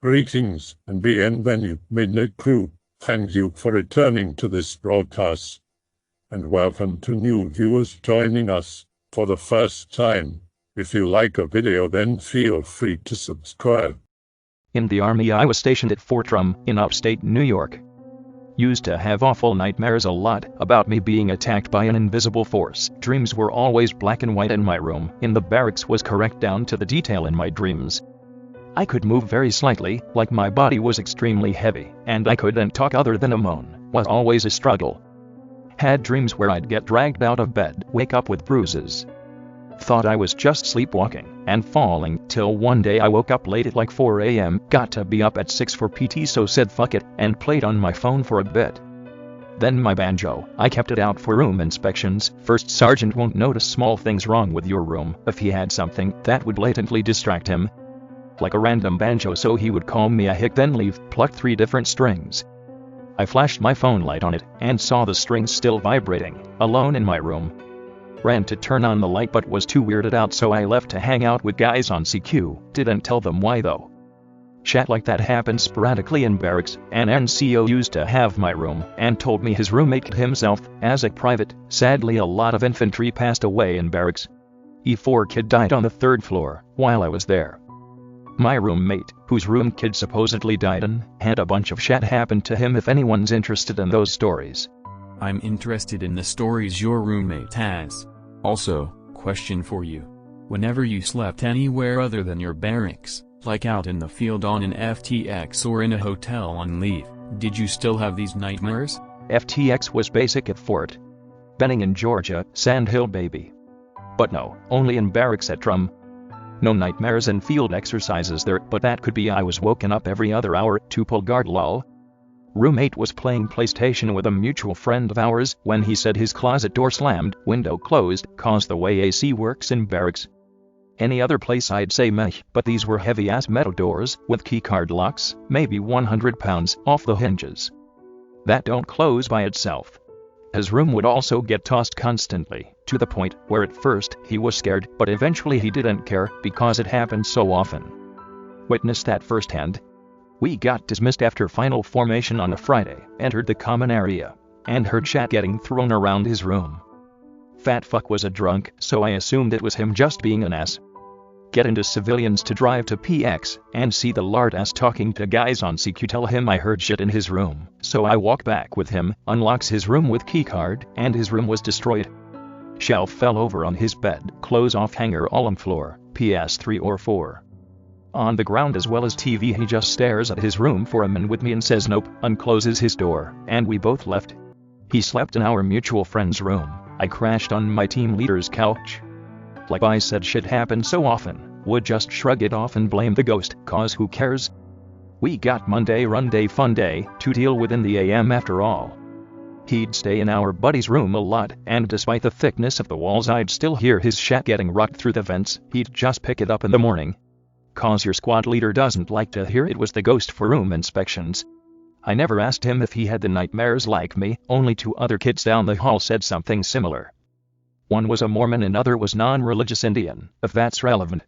Greetings and bienvenue, Midnight Crew. Thank you for returning to this broadcast. And welcome to new viewers joining us for the first time. If you like a video, then feel free to subscribe. In the Army, I was stationed at Fort Drum in upstate New York. Used to have awful nightmares a lot about me being attacked by an invisible force. Dreams were always black and white, and my room in the barracks was correct down to the detail in my dreams. I could move very slightly, like my body was extremely heavy, and I couldn't talk other than a moan. Was always a struggle. Had dreams where I'd get dragged out of bed, wake up with bruises. Thought I was just sleepwalking and falling, till one day I woke up late at like 4 a.m, got to be up at 6 for PT, so said fuck it, and played on my phone for a bit. Then my banjo, I kept it out for room inspections. First sergeant won't notice small things wrong with your room if he had something that would blatantly distract him. Like a random banjo, so he would call me a hick, then leave, pluck 3 different strings. I flashed my phone light on it and saw the strings still vibrating, alone in my room. Ran to turn on the light but was too weirded out, so I left to hang out with guys on CQ, didn't tell them why though. Shit like that happened sporadically in barracks. An NCO used to have my room and told me his roommate killed himself as a private. Sadly, a lot of infantry passed away in barracks. E4 kid died on the 3rd floor while I was there. My roommate, whose room kid supposedly died in, had a bunch of shit happen to him. If anyone's interested in those stories. I'm interested in the stories your roommate has. Also, question for you. Whenever you slept anywhere other than your barracks, like out in the field on an FTX or in a hotel on leave, did you still have these nightmares? FTX was basic at Fort Benning in Georgia, Sand Hill baby. But no, only in barracks at Drum. No nightmares and field exercises there, but that could be I was woken up every other hour to pull guard lol. Roommate was playing PlayStation with a mutual friend of ours when he said his closet door slammed, window closed, cause the way AC works in barracks. Any other place I'd say meh, but these were heavy-ass metal doors with keycard locks, maybe 100 pounds, off the hinges. That don't close by itself. His room would also get tossed constantly, to the point where at first he was scared, but eventually he didn't care because it happened so often. Witnessed that firsthand. We got dismissed after final formation on a Friday, entered the common area, and heard chat getting thrown around his room. Fat fuck was a drunk, so I assumed it was him just being an ass. Get into civilians to drive to PX and see the lard ass talking to guys on CQ, tell him I heard shit in his room, so I walk back with him, unlocks his room with keycard, and his room was destroyed. Shelf fell over on his bed, clothes off hanger all on floor, PS3 or 4. On the ground as well as TV. He just stares at his room for a minute with me and says nope, uncloses his door, and we both left. He slept in our mutual friend's room. I crashed on my team leader's couch. Like I said, shit happened so often, would just shrug it off and blame the ghost, cause who cares? We got Monday run day fun day to deal with in the AM after all. He'd stay in our buddy's room a lot, and despite the thickness of the walls I'd still hear his shit getting rocked through the vents. He'd just pick it up in the morning. Cause your squad leader doesn't like to hear it was the ghost for room inspections. I never asked him if he had the nightmares like me, only 2 other kids down the hall said something similar. One was a Mormon and other was non-religious Indian, if that's relevant.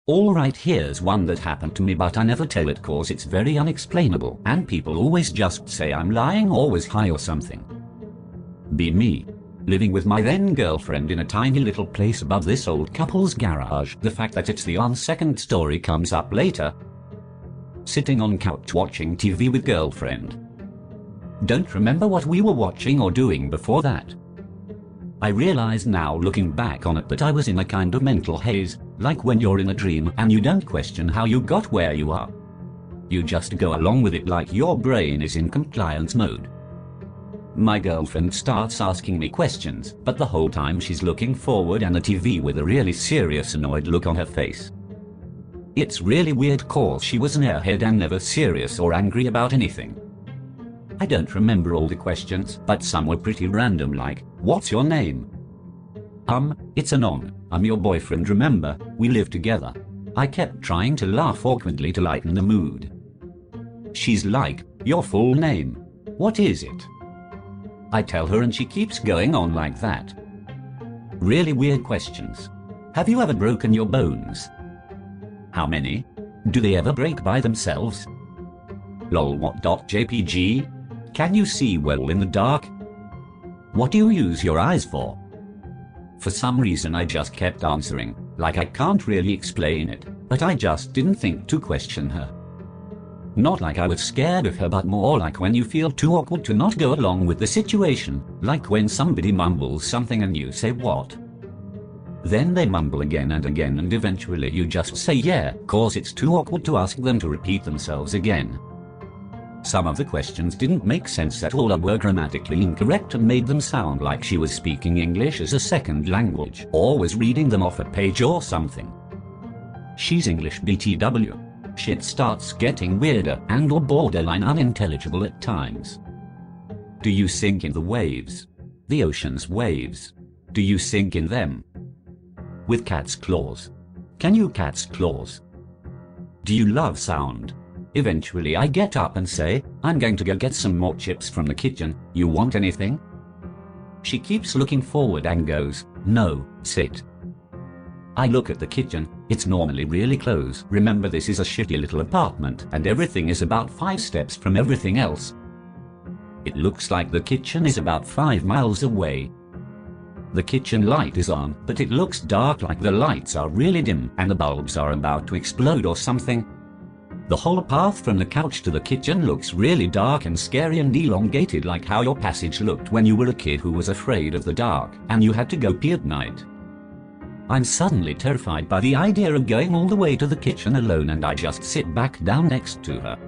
Alright, here's one that happened to me, but I never tell it cause it's very unexplainable and people always just say I'm lying or was high or something. Be me. Living with my then girlfriend in a tiny little place above this old couple's garage. The fact that it's the on 2nd story comes up later. Sitting on couch watching TV with girlfriend. Don't remember what we were watching or doing before that. I realize now looking back on it that I was in a kind of mental haze, like when you're in a dream and you don't question how you got where you are. You just go along with it like your brain is in compliance mode. My girlfriend starts asking me questions, but the whole time she's looking forward and the TV with a really serious annoyed look on her face. It's really weird cause she was an airhead and never serious or angry about anything. I don't remember all the questions, but some were pretty random like, what's your name? It's Anon, I'm your boyfriend, remember, we live together. I kept trying to laugh awkwardly to lighten the mood. She's like, your full name. What is it? I tell her and she keeps going on like that. Really weird questions. Have you ever broken your bones? How many? Do they ever break by themselves? Lol what.jpg? Can you see well in the dark? What do you use your eyes for? For some reason I just kept answering, like I can't really explain it, but I just didn't think to question her. Not like I was scared of her, but more like when you feel too awkward to not go along with the situation, like when somebody mumbles something and you say what? Then they mumble again and eventually you just say yeah, cause it's too awkward to ask them to repeat themselves again. Some of the questions didn't make sense at all or were grammatically incorrect and made them sound like she was speaking English as a second language or was reading them off a page or something. She's English BTW. Shit starts getting weirder and or borderline unintelligible at times. Do you sink in the waves? The ocean's waves. Do you sink in them? With cat's claws. Can you cat's claws? Do you love sound? Eventually I get up and say, I'm going to go get some more chips from the kitchen, you want anything? She keeps looking forward and goes, no, sit. I look at the kitchen, it's normally really close. Remember, this is a shitty little apartment and everything is about 5 steps from everything else. It looks like the kitchen is about 5 miles away. The kitchen light is on, but it looks dark, like the lights are really dim and the bulbs are about to explode or something. The whole path from the couch to the kitchen looks really dark and scary and elongated, like how your passage looked when you were a kid who was afraid of the dark and you had to go pee at night. I'm suddenly terrified by the idea of going all the way to the kitchen alone, and I just sit back down next to her.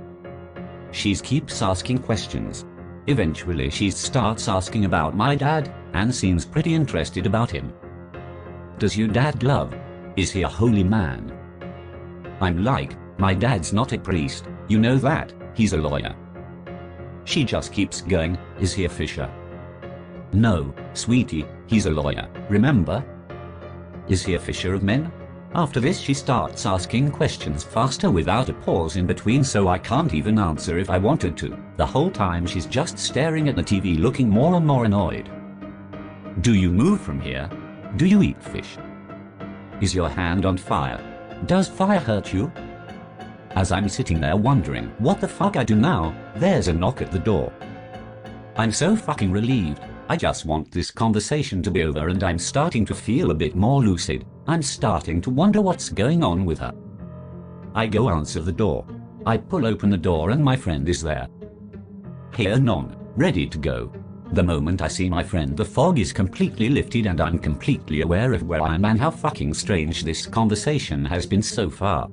She keeps asking questions. Eventually she starts asking about my dad and seems pretty interested about him. Does your dad love? Is he a holy man? I'm like, my dad's not a priest, you know that, he's a lawyer. She just keeps going, is he a fisher? No, sweetie, he's a lawyer, remember? Is he a fisher of men? After this she starts asking questions faster without a pause in between, so I can't even answer if I wanted to. The whole time she's just staring at the TV looking more and more annoyed. Do you move from here? Do you eat fish? Is your hand on fire? Does fire hurt you? As I'm sitting there wondering what the fuck I do now, there's a knock at the door. I'm so fucking relieved. I just want this conversation to be over and I'm starting to feel a bit more lucid. I'm starting to wonder what's going on with her. I go answer the door. I pull open the door and my friend is there. Here non, ready to go. The moment I see my friend, the fog is completely lifted and I'm completely aware of where I am and how fucking strange this conversation has been so far.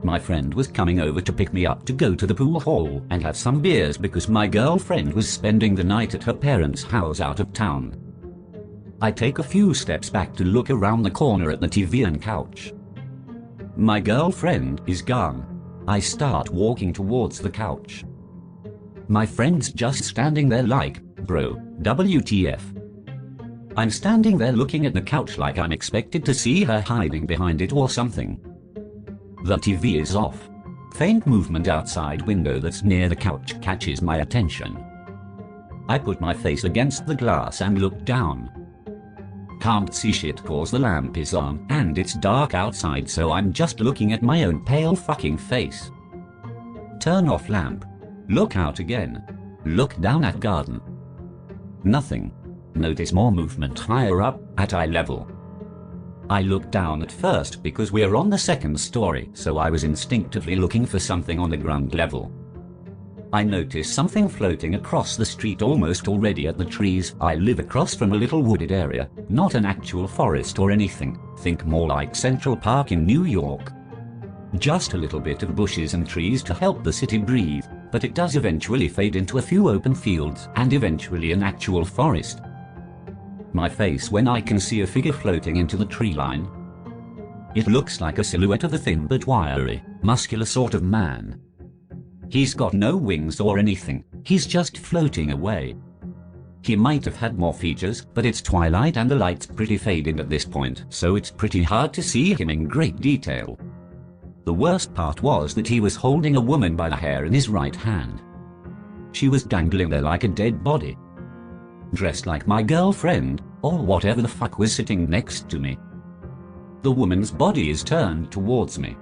My friend was coming over to pick me up to go to the pool hall and have some beers because my girlfriend was spending the night at her parents' house out of town. I take a few steps back to look around the corner at the TV and couch. My girlfriend is gone. I start walking towards the couch. My friend's just standing there like, bro, WTF. I'm standing there looking at the couch like I'm expected to see her hiding behind it or something. The TV is off. Faint movement outside window that's near the couch catches my attention. I put my face against the glass and look down. Can't see shit cause the lamp is on and it's dark outside, so I'm just looking at my own pale fucking face. Turn off lamp. Look out again. Look down at garden. Nothing. Notice more movement higher up, at eye level. I looked down at first because we're on the 2nd story, so I was instinctively looking for something on the ground level. I noticed something floating across the street almost already at the trees. I live across from a little wooded area, not an actual forest or anything, think more like Central Park in New York. Just a little bit of bushes and trees to help the city breathe, but it does eventually fade into a few open fields and eventually an actual forest. My face when I can see a figure floating into the tree line. It looks like a silhouette of a thin but wiry, muscular sort of man. He's got no wings or anything, he's just floating away. He might have had more features, but it's twilight and the light's pretty faded at this point, so it's pretty hard to see him in great detail. The worst part was that he was holding a woman by the hair in his right hand. She was dangling there like a dead body. Dressed like my girlfriend, or whatever the fuck was sitting next to me. The woman's body is turned towards me.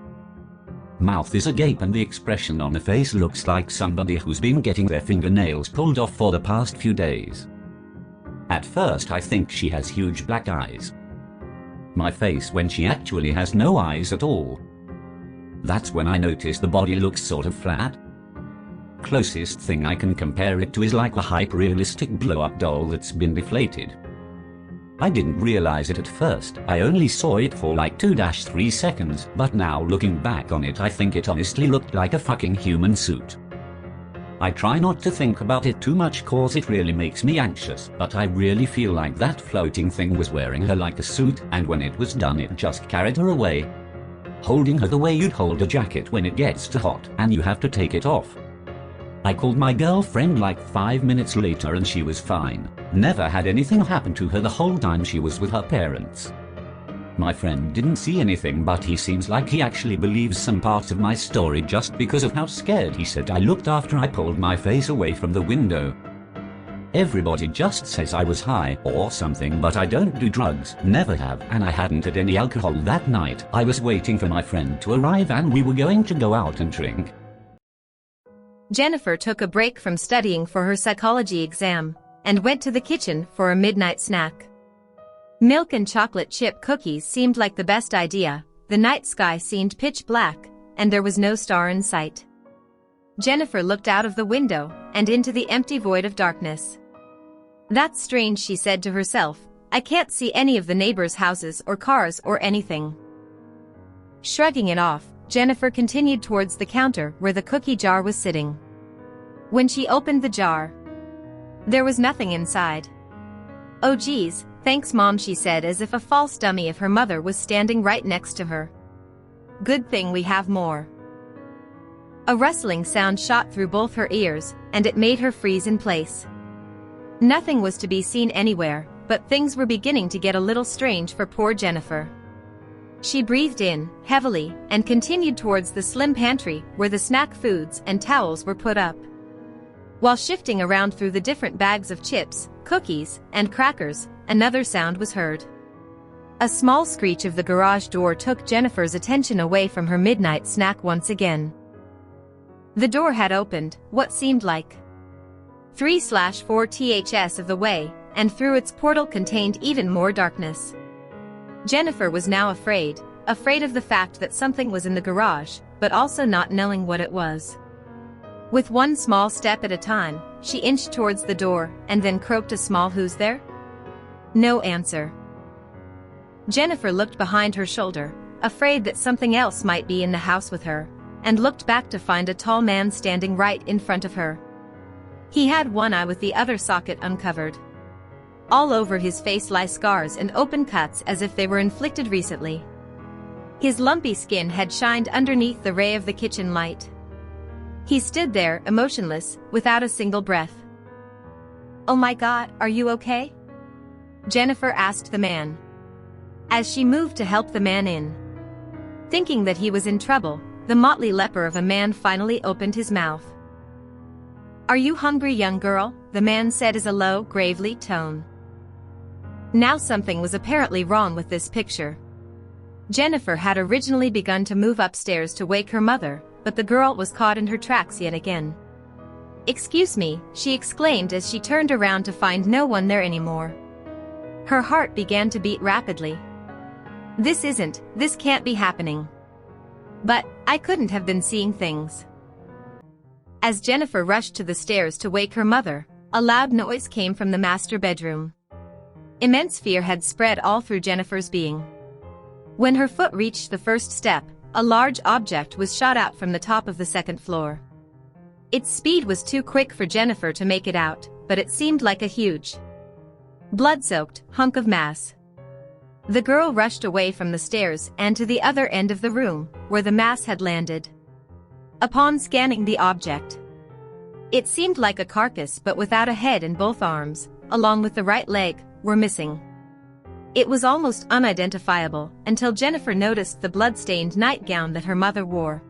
Mouth is agape and the expression on the face looks like somebody who's been getting their fingernails pulled off for the past few days. At first I think she has huge black eyes. My face when she actually has no eyes at all. That's when I notice the body looks sort of flat. Closest thing I can compare it to is like a hyper-realistic blow-up doll that's been deflated. I didn't realize it at first, I only saw it for like 2-3 seconds, but now looking back on it I think it honestly looked like a fucking human suit. I try not to think about it too much cause it really makes me anxious, but I really feel like that floating thing was wearing her like a suit, and when it was done it just carried her away. Holding her the way you'd hold a jacket when it gets too hot and you have to take it off. I called my girlfriend like 5 minutes later and she was fine. Never had anything happen to her the whole time she was with her parents. My friend didn't see anything, but he seems like he actually believes some parts of my story just because of how scared he said I looked after I pulled my face away from the window. Everybody just says I was high or something, but I don't do drugs, never have, and I hadn't had any alcohol that night. I was waiting for my friend to arrive and we were going to go out and drink. Jennifer took a break from studying for her psychology exam and went to the kitchen for a midnight snack. Milk and chocolate chip cookies seemed like the best idea. The night sky seemed pitch black, and there was no star in sight. Jennifer looked out of the window and into the empty void of darkness. "That's strange," she said to herself. "I can't see any of the neighbors' houses or cars or anything." Shrugging it off, Jennifer continued towards the counter where the cookie jar was sitting. When she opened the jar, there was nothing inside. "Oh geez, thanks Mom," she said as if a false dummy of her mother was standing right next to her. "Good thing we have more." A rustling sound shot through both her ears, and it made her freeze in place. Nothing was to be seen anywhere, but things were beginning to get a little strange for poor Jennifer. She breathed in, heavily, and continued towards the slim pantry where the snack foods and towels were put up. While shifting around through the different bags of chips, cookies, and crackers, another sound was heard. A small screech of the garage door took Jennifer's attention away from her midnight snack once again. The door had opened, what seemed like 3/4 ths of the way, and through its portal contained even more darkness. Jennifer was now afraid of the fact that something was in the garage, but also not knowing what it was. With one small step at a time, she inched towards the door, and then croaked a small "Who's there?" No answer. Jennifer looked behind her shoulder, afraid that something else might be in the house with her, and looked back to find a tall man standing right in front of her. He had one eye with the other socket uncovered. All over his face lie scars and open cuts as if they were inflicted recently. His lumpy skin had shined underneath the ray of the kitchen light. He stood there, emotionless, without a single breath. "Oh my God, are you okay?" Jennifer asked the man, as she moved to help the man in. Thinking that he was in trouble, the motley leper of a man finally opened his mouth. "Are you hungry, young girl?" the man said in a low, gravely tone. Now something was apparently wrong with this picture. Jennifer had originally begun to move upstairs to wake her mother, but the girl was caught in her tracks yet again. "Excuse me," she exclaimed as she turned around to find no one there anymore. Her heart began to beat rapidly. This can't be happening. But I couldn't have been seeing things. As Jennifer rushed to the stairs to wake her mother, a loud noise came from the master bedroom. Immense fear had spread all through Jennifer's being. When her foot reached the first step, a large object was shot out from the top of the second floor. Its speed was too quick for Jennifer to make it out, but it seemed like a huge, blood-soaked hunk of mass. The girl rushed away from the stairs and to the other end of the room, where the mass had landed. Upon scanning the object, it seemed like a carcass but without a head, and both arms, along with the right leg, were missing. It was almost unidentifiable until Jennifer noticed the blood-stained nightgown that her mother wore.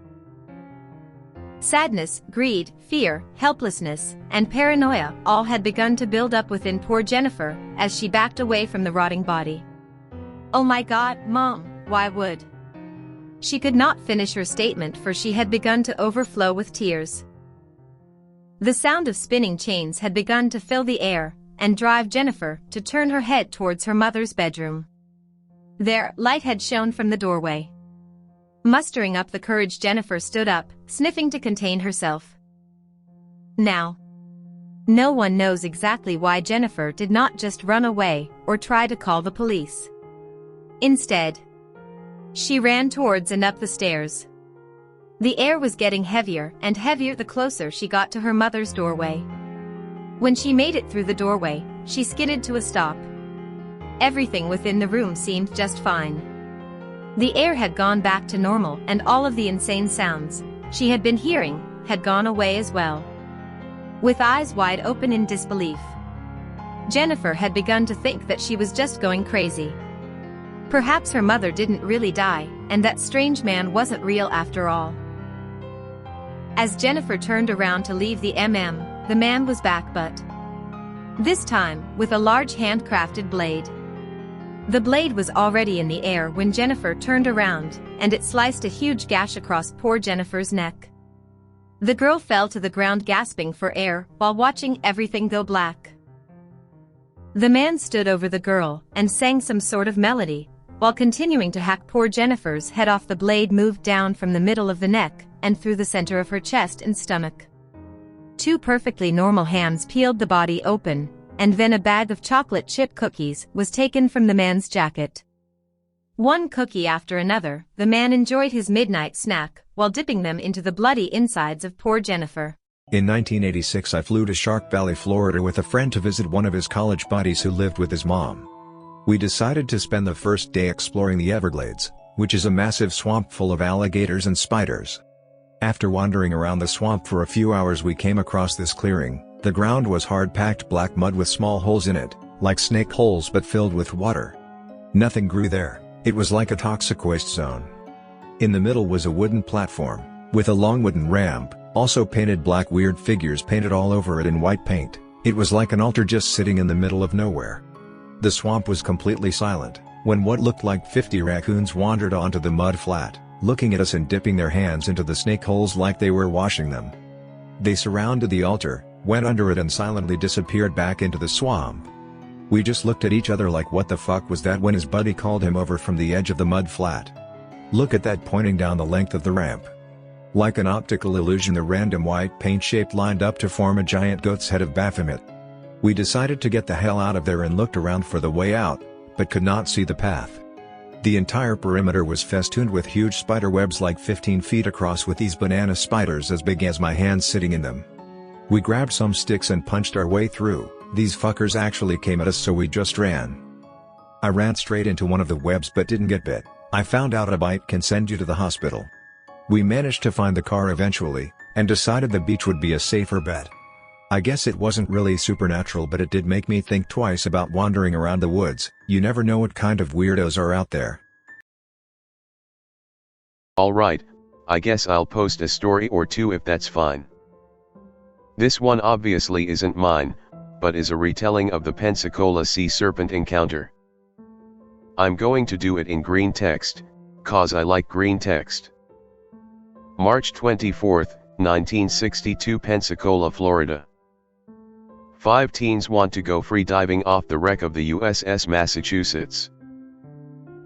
Sadness, greed, fear, helplessness, and paranoia all had begun to build up within poor Jennifer as she backed away from the rotting body. "Oh my God, Mom, why would She could not finish her statement for she had begun to overflow with tears. The sound of spinning chains had begun to fill the air and drive Jennifer to turn her head towards her mother's bedroom. There, light had shone from the doorway. Mustering up the courage, Jennifer stood up, sniffing to contain herself. Now, no one knows exactly why Jennifer did not just run away or try to call the police. Instead, she ran towards and up the stairs. The air was getting heavier and heavier the closer she got to her mother's doorway. When she made it through the doorway, she skidded to a stop. Everything within the room seemed just fine. The air had gone back to normal and all of the insane sounds she had been hearing had gone away as well. With eyes wide open in disbelief, Jennifer had begun to think that she was just going crazy. Perhaps her mother didn't really die, and that strange man wasn't real after all. As Jennifer turned around to leave the the man was back, but this time with a large handcrafted blade. The blade was already in the air when Jennifer turned around, and it sliced a huge gash across poor Jennifer's neck. The girl fell to the ground gasping for air while watching everything go black. The man stood over the girl and sang some sort of melody, while continuing to hack poor Jennifer's head off. The blade moved down from the middle of the neck and through the center of her chest and stomach. Two perfectly normal hands peeled the body open, and then a bag of chocolate chip cookies was taken from the man's jacket. One cookie after another, the man enjoyed his midnight snack while dipping them into the bloody insides of poor Jennifer. In 1986 I flew to Shark Valley, Florida with a friend to visit one of his college buddies who lived with his mom. We decided to spend the first day exploring the Everglades, which is a massive swamp full of alligators and spiders. After wandering around the swamp for a few hours we came across this clearing. The ground was hard-packed black mud with small holes in it, like snake holes but filled with water. Nothing grew there, it was like a toxic waste zone. In the middle was a wooden platform, with a long wooden ramp, also painted black, weird figures painted all over it in white paint. It was like an altar just sitting in the middle of nowhere. The swamp was completely silent, when what looked like 50 raccoons wandered onto the mud flat, looking at us and dipping their hands into the snake holes like they were washing them. They surrounded the altar, went under it and silently disappeared back into the swamp. We just looked at each other like what the fuck was that when his buddy called him over from the edge of the mud flat. Look at that, pointing down the length of the ramp. Like an optical illusion the random white paint shape lined up to form a giant goat's head of Baphomet. We decided to get the hell out of there and looked around for the way out, but could not see the path. The entire perimeter was festooned with huge spider webs like 15 feet across, with these banana spiders as big as my hands sitting in them. We grabbed some sticks and punched our way through. These fuckers actually came at us, so we just ran. I ran straight into one of the webs but didn't get bit. I found out a bite can send you to the hospital. We managed to find the car eventually, and decided the beach would be a safer bet. I guess it wasn't really supernatural, but it did make me think twice about wandering around the woods. You never know what kind of weirdos are out there. Alright, I guess I'll post a story or two if that's fine. This one obviously isn't mine, but is a retelling of the Pensacola Sea Serpent encounter. I'm going to do it in Greentext, cause I like Greentext. March 24, 1962, Pensacola, Florida. 5 teens want to go free diving off the wreck of the USS Massachusetts.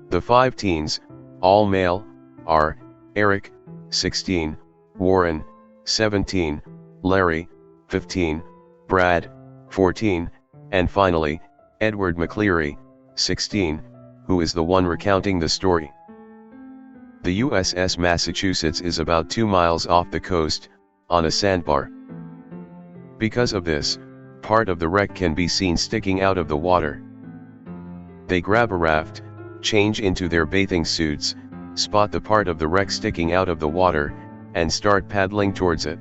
The 5 teens, all male, are Eric, 16, Warren, 17, Larry, 15, Brad, 14, and finally, Edward McCleary, 16, who is the one recounting the story. The USS Massachusetts is about 2 miles off the coast, on a sandbar. Because of this, part of the wreck can be seen sticking out of the water. They grab a raft, change into their bathing suits, spot the part of the wreck sticking out of the water, and start paddling towards it.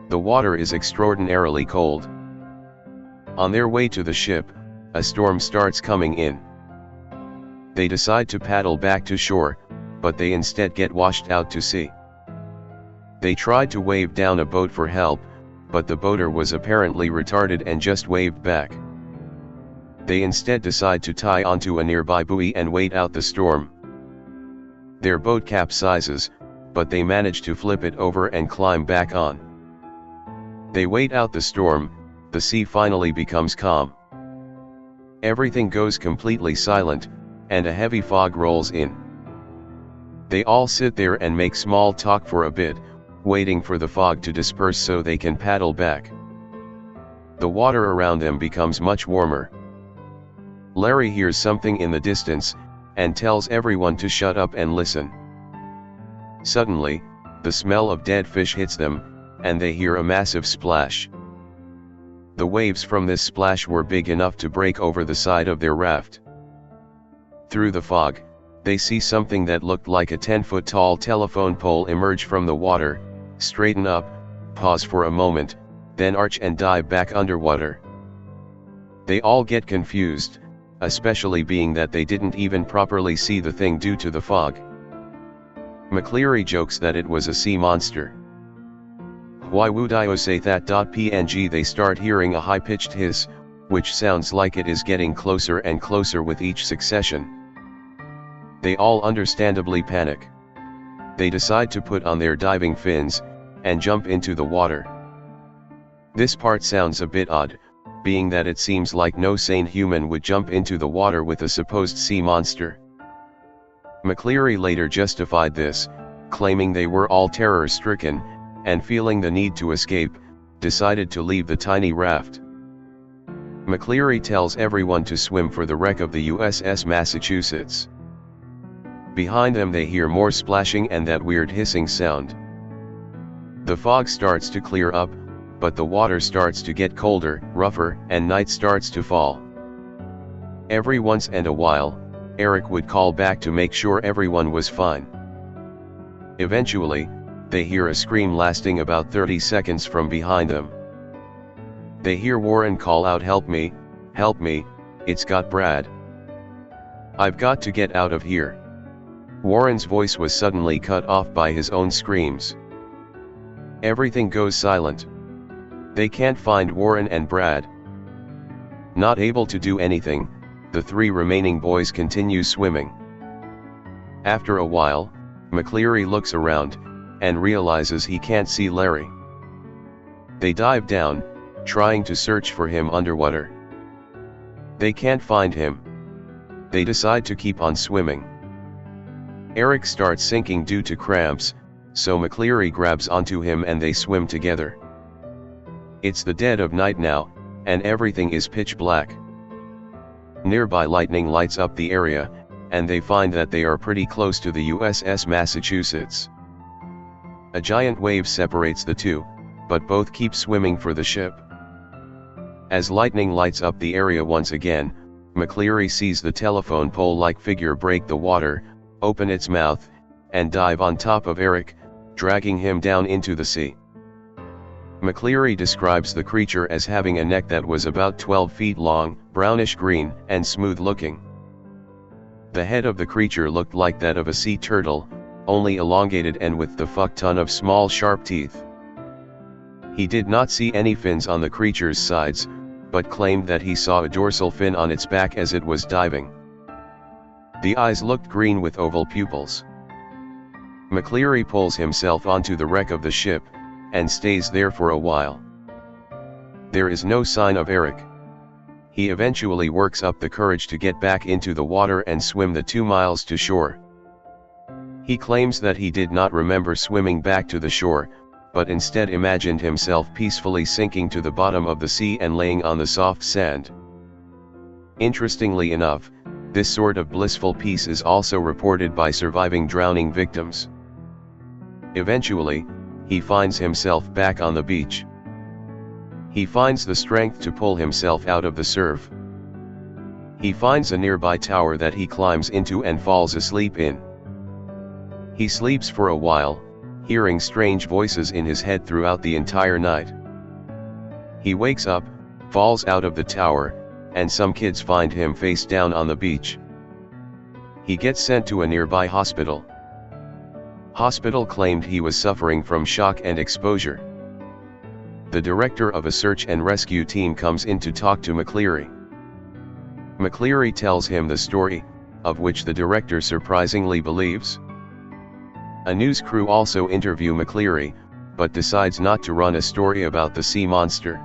The water is extraordinarily cold. On their way to the ship, a storm starts coming in. They decide to paddle back to shore, but they instead get washed out to sea. They tried to wave down a boat for help, but the boater was apparently retarded and just waved back. They instead decide to tie onto a nearby buoy and wait out the storm. Their boat capsizes, but they manage to flip it over and climb back on. They wait out the storm, the sea finally becomes calm. Everything goes completely silent, and a heavy fog rolls in. They all sit there and make small talk for a bit, waiting for the fog to disperse so they can paddle back. The water around them becomes much warmer. Larry hears something in the distance, and tells everyone to shut up and listen. Suddenly, the smell of dead fish hits them, and they hear a massive splash. The waves from this splash were big enough to break over the side of their raft. Through the fog, they see something that looked like a 10-foot tall telephone pole emerge from the water, straighten up, pause for a moment, then arch and dive back underwater. They all get confused, especially being that they didn't even properly see the thing due to the fog. McCleary jokes that it was a sea monster. Why would I say that? PNG They start hearing a high-pitched hiss, which sounds like it is getting closer and closer with each succession. They all understandably panic. They decide to put on their diving fins, and jump into the water. This part sounds a bit odd, being that it seems like no sane human would jump into the water with a supposed sea monster. McCleary later justified this, claiming they were all terror-stricken, and feeling the need to escape, decided to leave the tiny raft. McCleary tells everyone to swim for the wreck of the USS Massachusetts. Behind them they hear more splashing and that weird hissing sound. The fog starts to clear up, but the water starts to get colder, rougher, and night starts to fall. Every once in a while, Eric would call back to make sure everyone was fine. Eventually, they hear a scream lasting about 30 seconds from behind them. They hear Warren call out, help me, it's got Brad. I've got to get out of here." Warren's voice was suddenly cut off by his own screams. Everything goes silent. They can't find Warren and Brad. Not able to do anything, the three remaining boys continue swimming. After a while, McCleary looks around, and realizes he can't see Larry. They dive down, trying to search for him underwater. They can't find him. They decide to keep on swimming. Eric starts sinking due to cramps, so McCleary grabs onto him and they swim together. It's the dead of night now, and everything is pitch black. Nearby lightning lights up the area, and they find that they are pretty close to the USS Massachusetts. A giant wave separates the two, but both keep swimming for the ship. As lightning lights up the area once again, McCleary sees the telephone pole-like figure break the water, open its mouth, and dive on top of Eric, dragging him down into the sea. McCleary describes the creature as having a neck that was about 12 feet long, brownish-green, and smooth-looking. The head of the creature looked like that of a sea turtle, only elongated and with the fuck-ton of small sharp teeth. He did not see any fins on the creature's sides, but claimed that he saw a dorsal fin on its back as it was diving. The eyes looked green with oval pupils. McCleary pulls himself onto the wreck of the ship, and stays there for a while. There is no sign of Eric. He eventually works up the courage to get back into the water and swim the 2 miles to shore. He claims that he did not remember swimming back to the shore, but instead imagined himself peacefully sinking to the bottom of the sea and laying on the soft sand. Interestingly enough, this sort of blissful peace is also reported by surviving drowning victims. Eventually, he finds himself back on the beach. He finds the strength to pull himself out of the surf. He finds a nearby tower that he climbs into and falls asleep in. He sleeps for a while, hearing strange voices in his head throughout the entire night. He wakes up, falls out of the tower, and some kids find him face down on the beach. He gets sent to a nearby hospital. Hospital claimed he was suffering from shock and exposure. The director of a search and rescue team comes in to talk to McCleary. McCleary tells him the story, of which the director surprisingly believes. A news crew also interview McCleary, but decides not to run a story about the sea monster.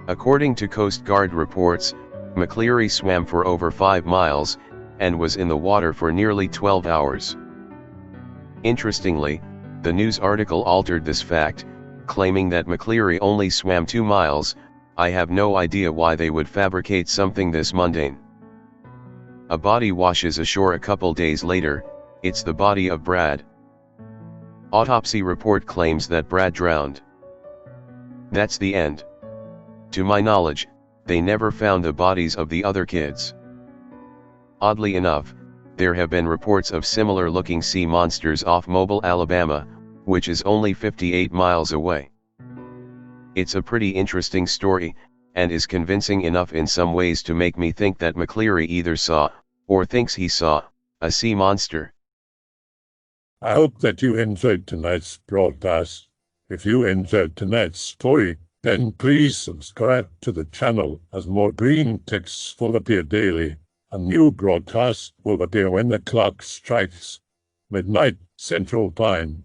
According to Coast Guard reports, McCleary swam for over 5 miles, and was in the water for nearly 12 hours. Interestingly, the news article altered this fact, claiming that McCleary only swam 2 miles. I have no idea why they would fabricate something this mundane. A body washes ashore a couple days later. It's the body of Brad. Autopsy report claims that Brad drowned. That's the end. To my knowledge, they never found the bodies of the other kids. Oddly enough, there have been reports of similar-looking sea monsters off Mobile, Alabama, which is only 58 miles away. It's a pretty interesting story, and is convincing enough in some ways to make me think that McCleary either saw, or thinks he saw, a sea monster. I hope that you enjoyed tonight's broadcast. If you enjoyed tonight's story, then please subscribe to the channel, as more Greentexts will appear daily. A new broadcast will appear when the clock strikes midnight Central Time.